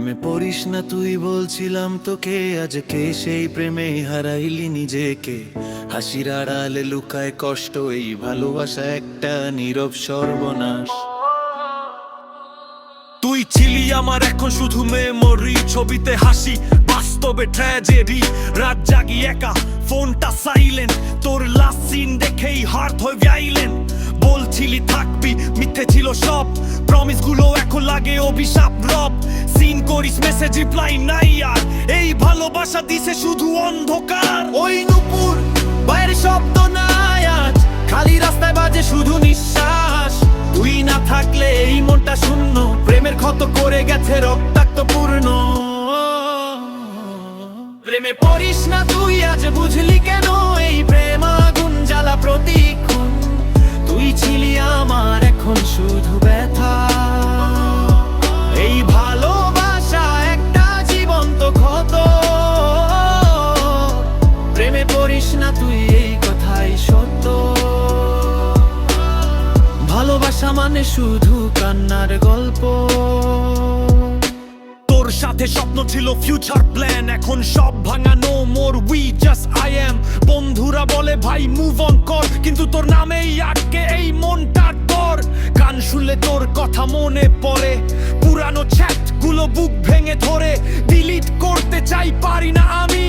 প্রেমে পড়িস না তুই বলছিলাম তোকে, আজকে সেই প্রেমে হারাইলি নিজেকে। হাসির আড়ালে লুকায় কষ্ট, এই ভালোবাসা একটা নীরব সর্বনাশ। তুই ছিলি আমার এখন শুধু মেমোরি, ছবিতে হাসি বাস্তবে ট্র্যাজেডি। রাত জাগি একা, ফোনটা সাইলেন্ট, তোর লাস্ট সিন দেখেই হার্ট হয়ে ভাইলেন্ট। বলছিলি থাকবি, মিথ্যে ছিল সব, প্রমিস গুলো এখন লাগে অভিশাপ রব। সিন করিস মেসেজ রিপ্লাই নাই আর, এই ভালোবাসা দিছে শুধু অন্ধকার। ওই নুপুর বাইরে শব্দ নাই আজ, খালি রাস্তায় বাজে শুধু নিঃশ্বাস। তুই না থাকলে এই মনটা শূন্য, প্রেমের ক্ষত করে গেছে রক্তাক্ত পূর্ণ। প্রেমে পড়িস না তুই আজ বুঝলি কেন, এই প্রেম আগুন জ্বালা প্রতিক্ষণ। তুই ছিলি আমার এখন শুধু ব্যথা, এই ভালোবাসা একটা জীবন্ত ক্ষত। প্রেমে পড়িস না তুই এই কথাই সত্য, ভালোবাসা মানে শুধু কান্নার গল্প। তোর সাথে স্বপ্ন ছিল ফিউচার প্ল্যান, এখন সব ভাঙা, no more we just I am. বন্ধুরা বলে ভাই মুভ অন কর, কিন্তু তোর নামেই আটকে এই মনটা তোর। গান শুনলে তোর কথা মনে পড়ে, পুরানো চ্যাট গুলো বুক ভেঙে ধরে। ডিলিট করতে চাই পারি না আমি,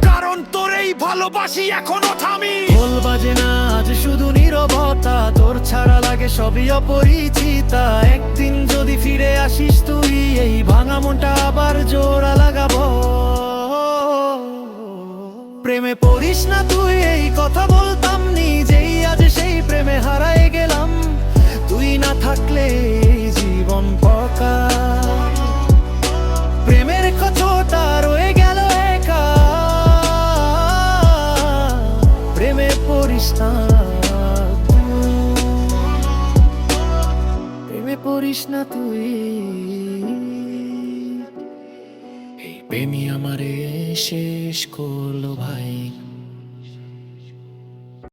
কারণ তোর এই ভালোবাসি এখনো থামি। ঢোল বাজে না আজ শুধু নীরবতা, তোর ছাড়া লাগে সবই অপরিচিতা। একদিন যদি ফিরে আসিস তুই, এই ভাঙা মনটা আবার জোড়া লাগাবো। প্রেমে পড়িস না তুই এই কথা বলতাম নিজেই, আজ সেই প্রেমে হারায় গেলাম। তুই না থাকলে এই জীবন পকা, প্রেমের ক্ষতটা রয়ে গেল একা। প্রেমে পড়িস না প্রেমে পড়িস না তুই, এই প্রেমী আমারে শেষ করলো ভাই।